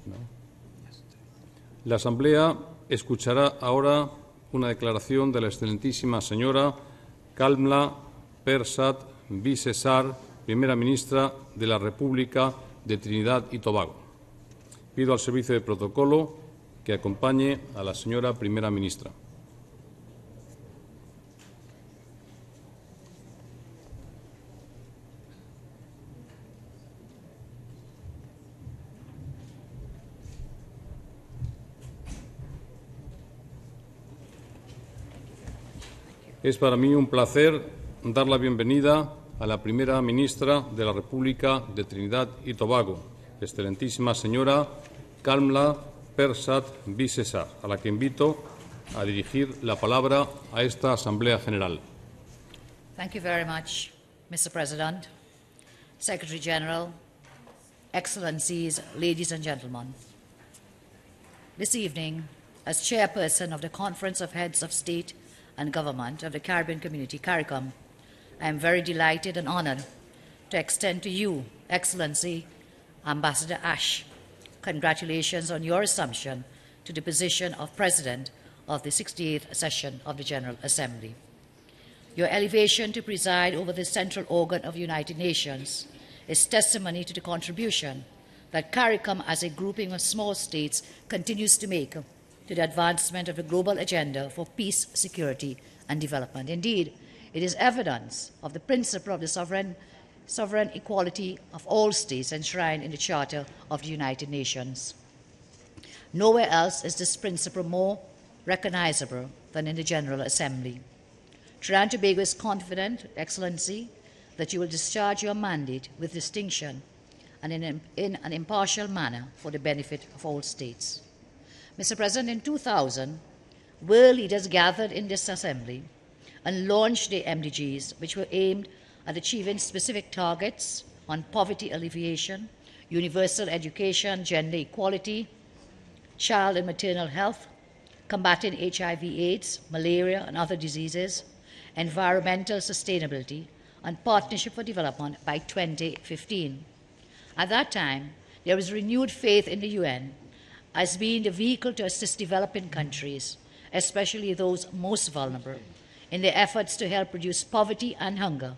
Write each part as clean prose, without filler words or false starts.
¿No? La Asamblea escuchará ahora una declaración de la excelentísima señora Kamla Persad-Bissessar, primera ministra de la República de Trinidad y Tobago. Pido al Servicio de Protocolo que acompañe a la señora primera ministra. Es para mí un placer dar la bienvenida a la primera ministra de la República de Trinidad y Tobago, excelentísima señora Kamla Persad-Bissessar, a la que invito a dirigir la palabra a esta Asamblea General. Thank you very much, Mr. President, Secretary General, Excellencies, ladies and gentlemen. This evening, as chairperson of the Conference of Heads of State and Government of the Caribbean Community, CARICOM, I am very delighted and honoured to extend to you, Excellency Ambassador Ash, congratulations on your assumption to the position of President of the 68th session of the General Assembly. Your elevation to preside over the central organ of the United Nations is testimony to the contribution that CARICOM as a grouping of small states continues to make to the advancement of the global agenda for peace, security and development. Indeed, it is evidence of the principle of the sovereign equality of all states enshrined in the Charter of the United Nations. Nowhere else is this principle more recognizable than in the General Assembly. Trinidad and Tobago is confident, Excellency, that you will discharge your mandate with distinction and in an impartial manner for the benefit of all states. Mr. President, in 2000, world leaders gathered in this Assembly and launched the MDGs, which were aimed at achieving specific targets on poverty alleviation, universal education, gender equality, child and maternal health, combating HIV/AIDS, malaria and other diseases, environmental sustainability, and partnership for development by 2015. At that time, there was renewed faith in the UN as being the vehicle to assist developing countries, especially those most vulnerable, in their efforts to help reduce poverty and hunger,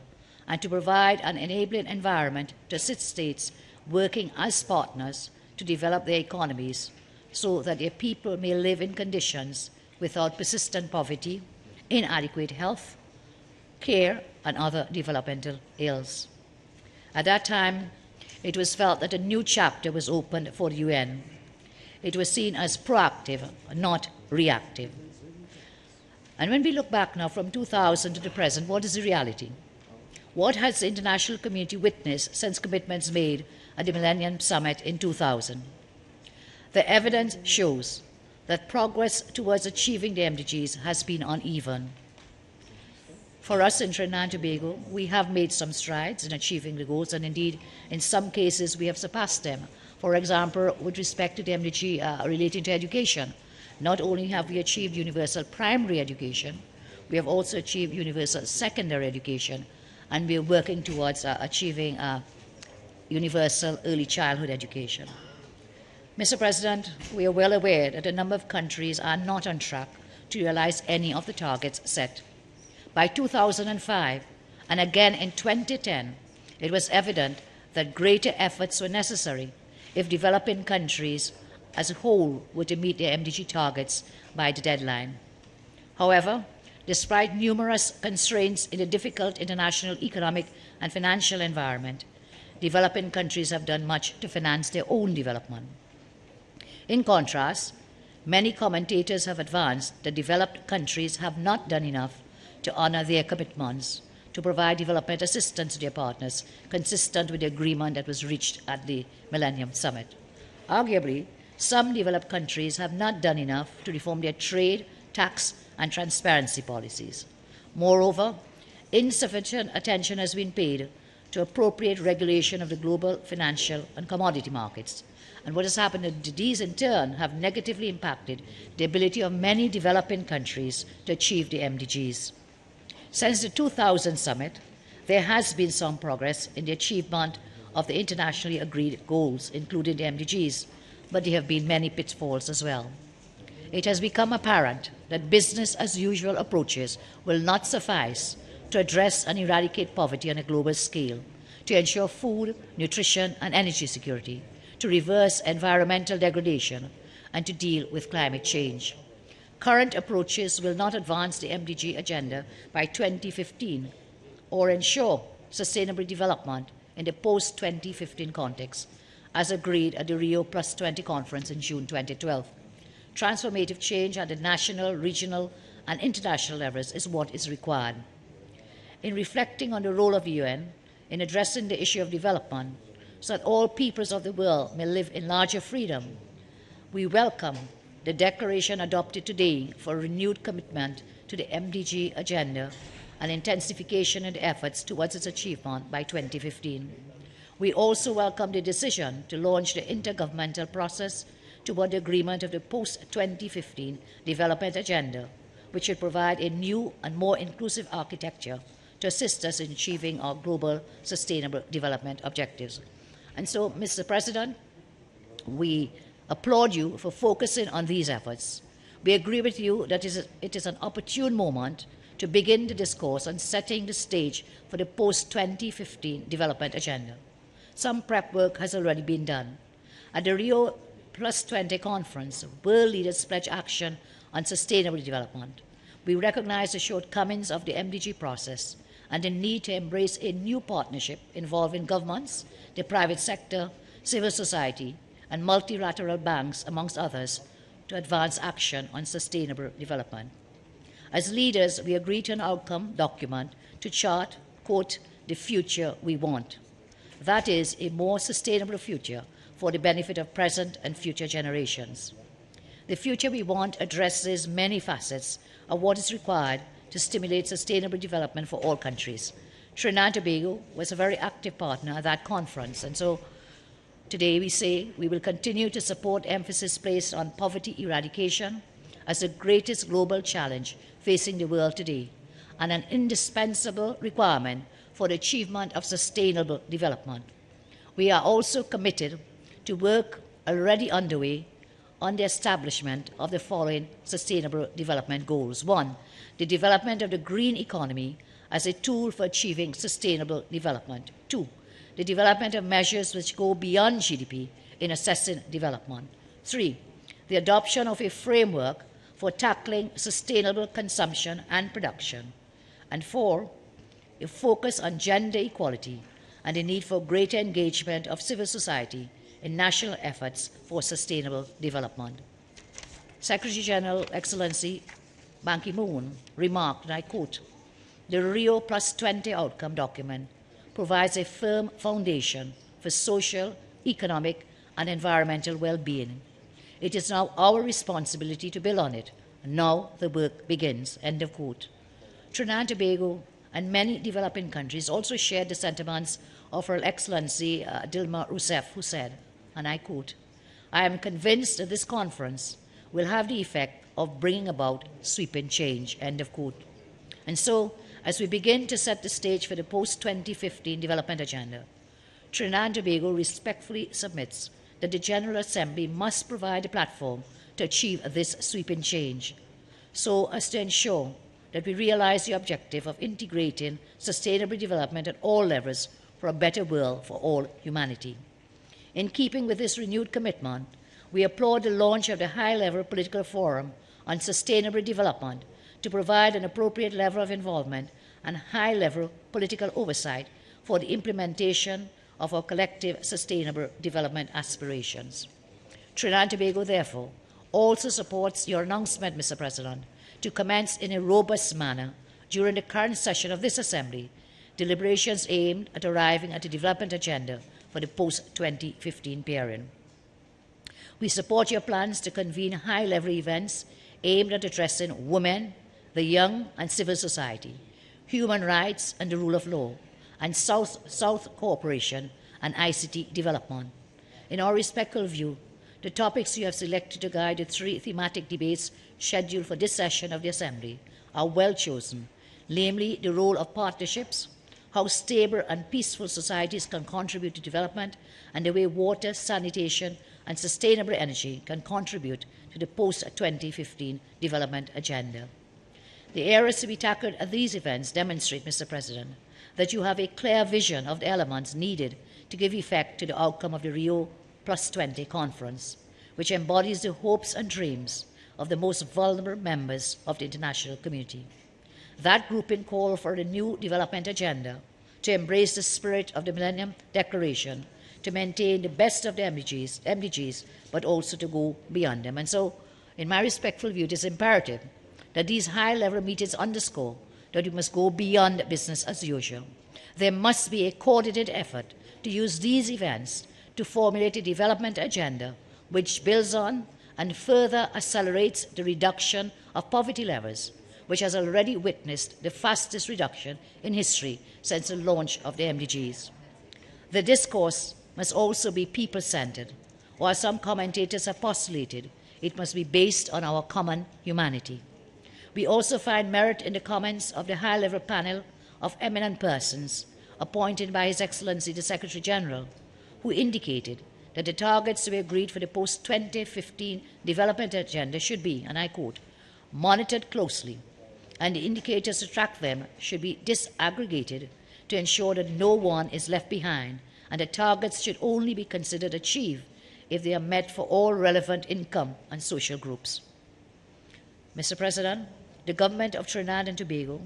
and to provide an enabling environment to assist states working as partners to develop their economies so that their people may live in conditions without persistent poverty, inadequate health, care, and other developmental ills. At that time, it was felt that a new chapter was opened for the UN. It was seen as proactive, not reactive. And when we look back now from 2000 to the present, what is the reality? What has the international community witnessed since commitments made at the Millennium Summit in 2000? The evidence shows that progress towards achieving the MDGs has been uneven. For us in Trinidad and Tobago, we have made some strides in achieving the goals, and indeed, in some cases, we have surpassed them. For example, with respect to the MDG relating to education, not only have we achieved universal primary education, we have also achieved universal secondary education, and we are working towards achieving universal early childhood education. Mr. President, we are well aware that a number of countries are not on track to realize any of the targets set. By 2005, and again in 2010, it was evident that greater efforts were necessary if developing countries as a whole were to meet their MDG targets by the deadline. However, despite numerous constraints in a difficult international economic and financial environment, developing countries have done much to finance their own development. In contrast, many commentators have advanced that developed countries have not done enough to honor their commitments to provide development assistance to their partners, consistent with the agreement that was reached at the Millennium Summit. Arguably, some developed countries have not done enough to reform their trade, tax, and transparency policies. Moreover, insufficient attention has been paid to appropriate regulation of the global financial and commodity markets. And what has happened is these, in turn, have negatively impacted the ability of many developing countries to achieve the MDGs. Since the 2000 summit, there has been some progress in the achievement of the internationally agreed goals, including the MDGs, but there have been many pitfalls as well. It has become apparent that business as usual approaches will not suffice to address and eradicate poverty on a global scale, to ensure food, nutrition, and energy security, to reverse environmental degradation, and to deal with climate change. Current approaches will not advance the MDG agenda by 2015 or ensure sustainable development in the post-2015 context, as agreed at the Rio +20 conference in June 2012. Transformative change at the national, regional, and international levels is what is required. In reflecting on the role of the UN in addressing the issue of development, so that all peoples of the world may live in larger freedom, we welcome the declaration adopted today for a renewed commitment to the MDG agenda and intensification in the efforts towards its achievement by 2015. We also welcome the decision to launch the intergovernmental process toward the agreement of the post-2015 development agenda, which will provide a new and more inclusive architecture to assist us in achieving our global sustainable development objectives. And so, Mr. President, we applaud you for focusing on these efforts. We agree with you that it is an opportune moment to begin the discourse on setting the stage for the post-2015 development agenda. Some prep work has already been done. At the Rio +20 conference, world leaders pledged action on sustainable development. We recognize the shortcomings of the MDG process and the need to embrace a new partnership involving governments, the private sector, civil society, and multilateral banks, amongst others, to advance action on sustainable development. As leaders, we agreed to an outcome document to chart, quote, the future we want. That is, a more sustainable future for the benefit of present and future generations. The future we want addresses many facets of what is required to stimulate sustainable development for all countries. Trinidad and Tobago was a very active partner at that conference, and so today we say we will continue to support emphasis placed on poverty eradication as the greatest global challenge facing the world today, and an indispensable requirement for the achievement of sustainable development. We are also committed to work already underway on the establishment of the following Sustainable Development Goals. 1, the development of the green economy as a tool for achieving sustainable development. 2, the development of measures which go beyond GDP in assessing development. 3, the adoption of a framework for tackling sustainable consumption and production. And 4, a focus on gender equality and the need for greater engagement of civil society in national efforts for sustainable development. Secretary General Excellency Ban Ki-moon remarked, and I quote, "The Rio +20 outcome document provides a firm foundation for social, economic, and environmental well-being. It is now our responsibility to build on it. Now the work begins," end of quote. Trinidad and Tobago and many developing countries also shared the sentiments of Her Excellency Dilma Rousseff, who said, and I quote, "I am convinced that this conference will have the effect of bringing about sweeping change," end of quote. And so, as we begin to set the stage for the post-2015 development agenda, Trinidad and Tobago respectfully submits that the General Assembly must provide a platform to achieve this sweeping change, so as to ensure that we realize the objective of integrating sustainable development at all levels for a better world for all humanity. In keeping with this renewed commitment, we applaud the launch of the high-level political forum on sustainable development to provide an appropriate level of involvement and high-level political oversight for the implementation of our collective sustainable development aspirations. Trinidad and Tobago, therefore, also supports your announcement, Mr. President, to commence in a robust manner during the current session of this Assembly deliberations aimed at arriving at a development agenda for the post-2015 period. We support your plans to convene high-level events aimed at addressing women, the young, and civil society, human rights and the rule of law, and South cooperation and ICT development. In our respectful view, the topics you have selected to guide the 3 thematic debates scheduled for this session of the Assembly are well chosen, namely the role of partnerships, how stable and peaceful societies can contribute to development, and the way water, sanitation, and sustainable energy can contribute to the post-2015 development agenda. The areas to be tackled at these events demonstrate, Mr. President, that you have a clear vision of the elements needed to give effect to the outcome of the Rio +20 conference, which embodies the hopes and dreams of the most vulnerable members of the international community. That grouping called for a new development agenda to embrace the spirit of the Millennium Declaration, to maintain the best of the MDGs, but also to go beyond them. And so, in my respectful view, it is imperative that these high-level meetings underscore that we must go beyond business as usual. There must be a coordinated effort to use these events to formulate a development agenda which builds on and further accelerates the reduction of poverty levels, which has already witnessed the fastest reduction in history since the launch of the MDGs. The discourse must also be people-centered, or as some commentators have postulated, it must be based on our common humanity. We also find merit in the comments of the high-level panel of eminent persons appointed by His Excellency the Secretary-General, who indicated that the targets to be agreed for the post-2015 development agenda should be, and I quote, monitored closely, and the indicators to track them should be disaggregated to ensure that no one is left behind, and the targets should only be considered achieved if they are met for all relevant income and social groups. Mr. President, the government of Trinidad and Tobago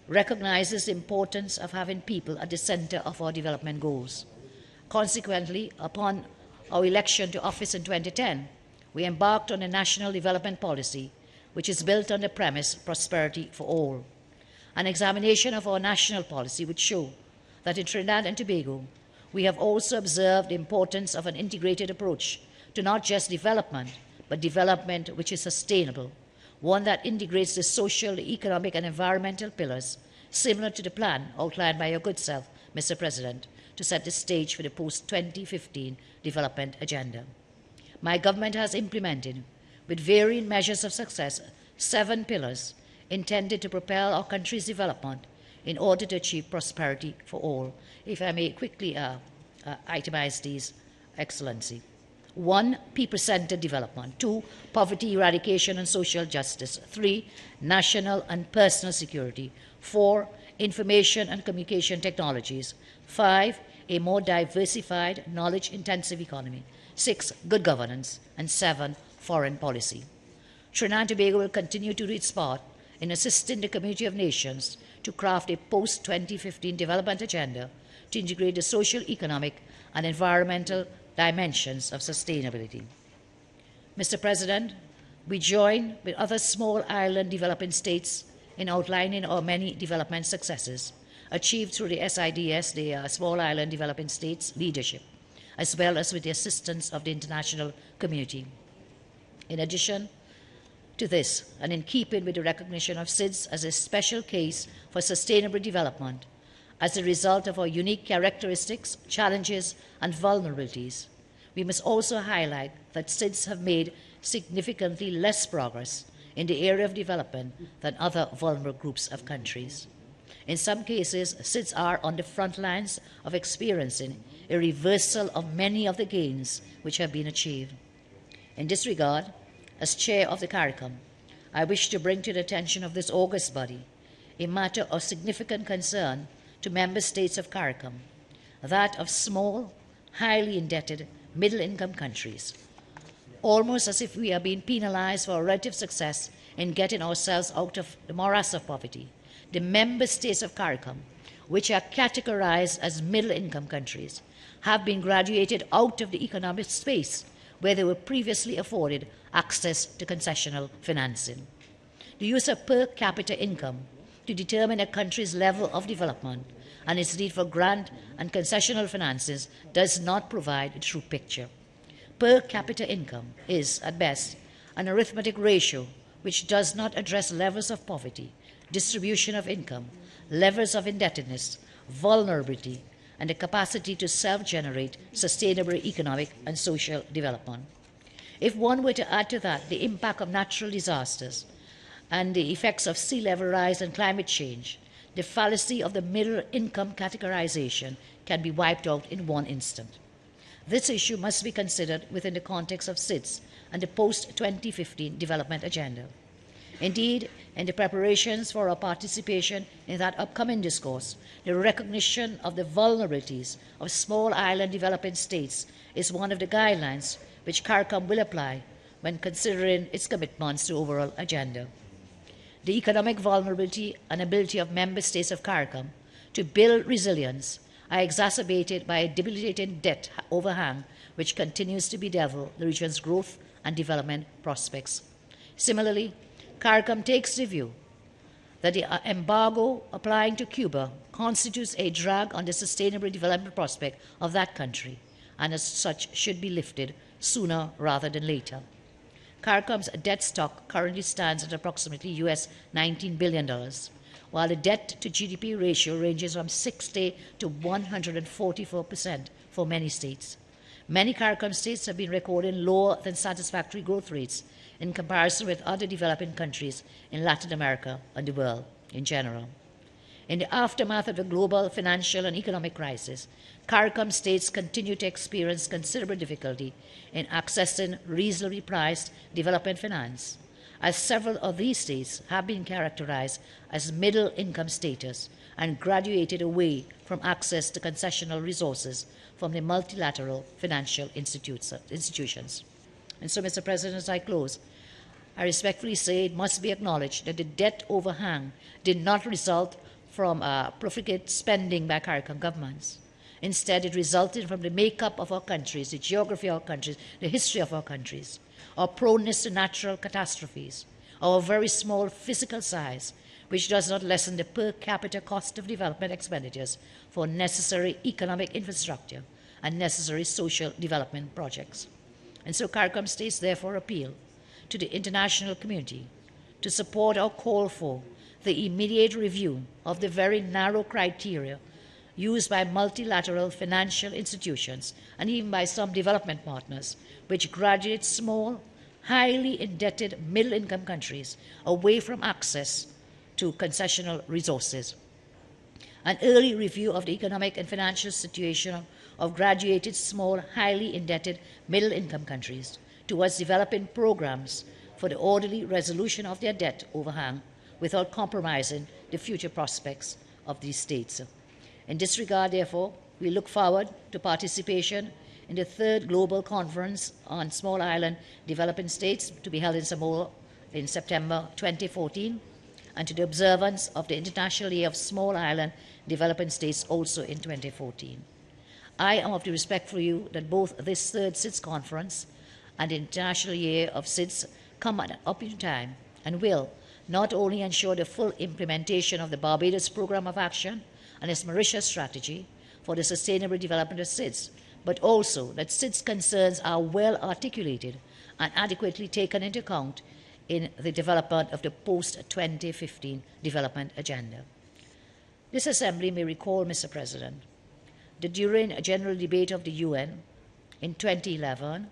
recognizes the importance of having people at the center of our development goals. Consequently, upon our election to office in 2010, we embarked on a national development policy which is built on the premise prosperity for all. An examination of our national policy would show that in Trinidad and Tobago, we have also observed the importance of an integrated approach to not just development, but development which is sustainable, one that integrates the social, the economic, and environmental pillars, similar to the plan outlined by your good self, Mr. President, to set the stage for the post-2015 development agenda. My government has implemented, with varying measures of success, 7 pillars intended to propel our country's development in order to achieve prosperity for all. If I may quickly itemize these, Excellency. 1, people-centered development. 2, poverty eradication and social justice. 3, national and personal security. 4, information and communication technologies. 5, a more diversified, knowledge-intensive economy. 6, good governance. And 7, foreign policy. Trinidad and Tobago will continue to do its part in assisting the community of nations to craft a post-2015 development agenda to integrate the social, economic, and environmental dimensions of sustainability. Mr. President, we join with other small island developing states in outlining our many development successes achieved through the SIDS, the Small Island Developing States leadership, as well as with the assistance of the international community. In addition to this, and in keeping with the recognition of SIDS as a special case for sustainable development, as a result of our unique characteristics, challenges, and vulnerabilities, we must also highlight that SIDS have made significantly less progress in the area of development than other vulnerable groups of countries. In some cases, SIDS are on the front lines of experiencing a reversal of many of the gains which have been achieved. In this regard, as chair of the CARICOM, I wish to bring to the attention of this august body a matter of significant concern to member states of CARICOM, that of small, highly indebted, middle-income countries, almost as if we are being penalized for our relative success in getting ourselves out of the morass of poverty. The member states of CARICOM, which are categorized as middle-income countries, have been graduated out of the economic space where they were previously afforded access to concessional financing. The use of per capita income to determine a country's level of development and its need for grant and concessional finances does not provide a true picture. Per capita income is, at best, an arithmetic ratio which does not address levels of poverty, distribution of income, levels of indebtedness, vulnerability, and the capacity to self-generate sustainable economic and social development. If one were to add to that the impact of natural disasters and the effects of sea level rise and climate change, the fallacy of the middle income categorization can be wiped out in one instant. This issue must be considered within the context of SIDS and the post-2015 development agenda. Indeed, in the preparations for our participation in that upcoming discourse, the recognition of the vulnerabilities of small island developing states is one of the guidelines which CARICOM will apply when considering its commitments to the overall agenda. The economic vulnerability and ability of member states of CARICOM to build resilience are exacerbated by a debilitating debt overhang which continues to bedevil the region's growth and development prospects. Similarly, CARICOM takes the view that the embargo applying to Cuba constitutes a drag on the sustainable development prospect of that country, and as such should be lifted sooner rather than later. CARICOM's debt stock currently stands at approximately US $19 billion, while the debt to GDP ratio ranges from 60 to 144% for many states. Many CARICOM states have been recording lower than satisfactory growth rates in comparison with other developing countries in Latin America and the world in general. In the aftermath of the global financial and economic crisis, CARICOM states continue to experience considerable difficulty in accessing reasonably priced development finance, as several of these states have been characterized as middle-income status and graduated away from access to concessional resources from the multilateral financial institutions. And so, Mr. President, as I close, I respectfully say it must be acknowledged that the debt overhang did not result from profligate spending by CARICOM governments. Instead, it resulted from the makeup of our countries, the geography of our countries, the history of our countries, our proneness to natural catastrophes, our very small physical size, which does not lessen the per capita cost of development expenditures for necessary economic infrastructure and necessary social development projects. And so CARICOM states therefore appeal to the international community to support our call for the immediate review of the very narrow criteria used by multilateral financial institutions and even by some development partners, which graduate small, highly indebted middle-income countries away from access to concessional resources. An early review of the economic and financial situation of graduated small, highly indebted middle-income countries towards developing programs for the orderly resolution of their debt overhang without compromising the future prospects of these states. In this regard, therefore, we look forward to participation in the third Global Conference on Small Island Developing States to be held in Samoa in September 2014, and to the observance of the International Year of Small Island Developing States also in 2014. I am of the respectful view that both this third SIDS conference and the International Year of SIDS come at an opportune time and will not only ensure the full implementation of the Barbados Programme of Action and its Mauritius strategy for the sustainable development of SIDS, but also that SIDS concerns are well articulated and adequately taken into account in the development of the post-2015 development agenda. This Assembly may recall, Mr. President, that during a general debate of the UN in 2011,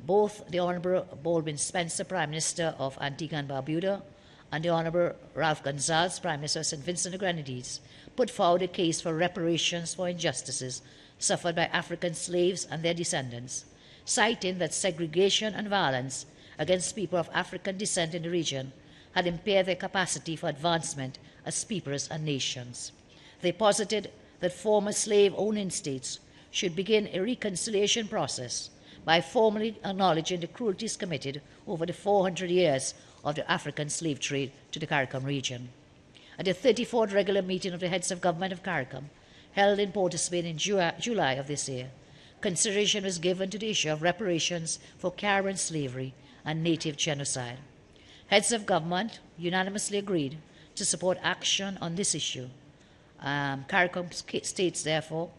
both the Honourable Baldwin Spencer, Prime Minister of Antigua and Barbuda, and the Honourable Ralph Gonsalves, Prime Minister of St. Vincent and Grenadines, put forward a case for reparations for injustices suffered by African slaves and their descendants, citing that segregation and violence against people of African descent in the region had impaired their capacity for advancement as peoples and nations. They posited that former slave-owning states should begin a reconciliation process by formally acknowledging the cruelties committed over the 400 years of the African slave trade to the CARICOM region. At the 34th regular meeting of the heads of government of CARICOM, held in Port of Spain in July of this year, consideration was given to the issue of reparations for Caribbean slavery and native genocide. Heads of government unanimously agreed to support action on this issue. CARICOM states, therefore,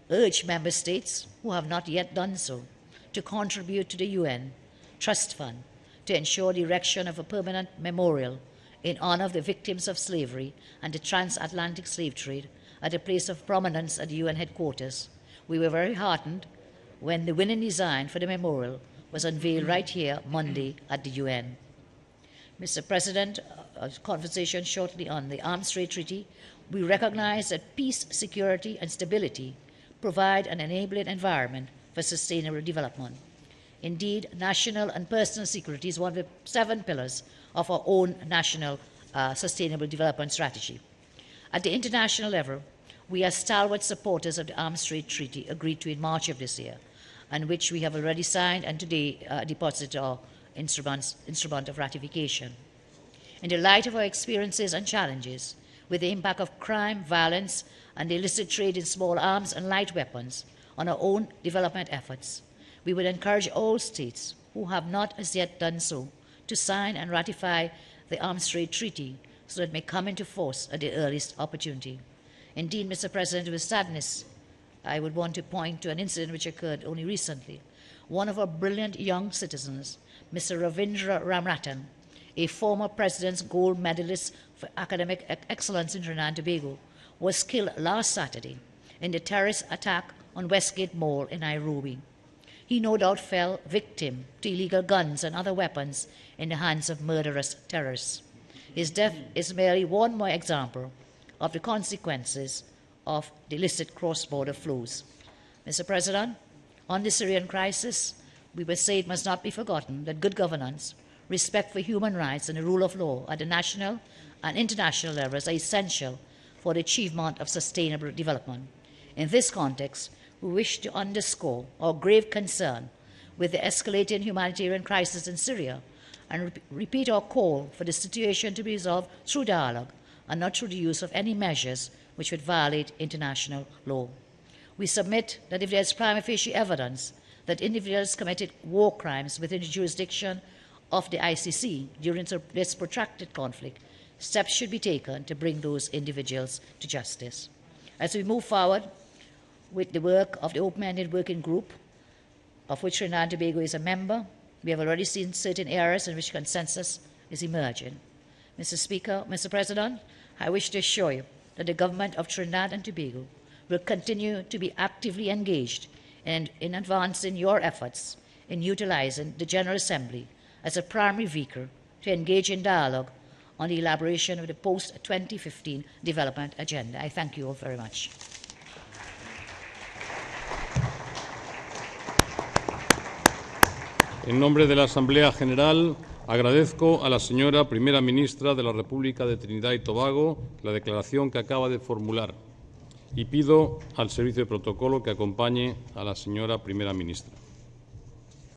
urge member states who have not yet done so to contribute to the UN Trust Fund to ensure the erection of a permanent memorial in honor of the victims of slavery and the transatlantic slave trade at a place of prominence at the UN headquarters. We were very heartened when the winning design for the memorial was unveiled right here Monday at the UN. Mr. President, a conversation shortly on the Arms Trade Treaty, we recognize that peace, security, and stability provide an enabling environment for sustainable development. Indeed, national and personal security is one of the 7 pillars of our own national sustainable development strategy. At the international level, we are stalwart supporters of the Arms Trade Treaty agreed to in March of this year, and which we have already signed and today deposited our instrument of ratification. In the light of our experiences and challenges with the impact of crime, violence, and the illicit trade in small arms and light weapons on our own development efforts, we would encourage all states who have not as yet done so to sign and ratify the Arms Trade Treaty so that it may come into force at the earliest opportunity. Indeed, Mr. President, with sadness, I would want to point to an incident which occurred only recently. One of our brilliant young citizens, Mr. Ravindra Ramanathan, a former President's Gold Medalist for Academic Excellence in Trinidad and Tobago, was killed last Saturday in the terrorist attack on Westgate Mall in Nairobi. He no doubt fell victim to illegal guns and other weapons in the hands of murderous terrorists. His death is merely one more example of the consequences of the illicit cross-border flows. Mr. President, on the Syrian crisis, we must say it must not be forgotten that good governance, respect for human rights, and the rule of law at the national and international levels are essential for the achievement of sustainable development. In this context, we wish to underscore our grave concern with the escalating humanitarian crisis in Syria and repeat our call for the situation to be resolved through dialogue and not through the use of any measures which would violate international law. We submit that if there is prima facie evidence that individuals committed war crimes within the jurisdiction of the ICC during this protracted conflict, steps should be taken to bring those individuals to justice. As we move forward with the work of the open-ended working group, of which Trinidad and Tobago is a member, we have already seen certain areas in which consensus is emerging. Mr. Speaker, Mr. President, I wish to assure you that the government of Trinidad and Tobago will continue to be actively engaged in advancing your efforts in utilizing the General Assembly as a primary vehicle to engage in dialogue on the elaboration of the post-2015 development agenda. I thank you all very much. En nombre de la Asamblea General, agradezco a la señora Primera Ministra de la República de Trinidad y Tobago la declaración que acaba de formular y pido al Servicio de Protocolo que acompañe a la señora Primera Ministra.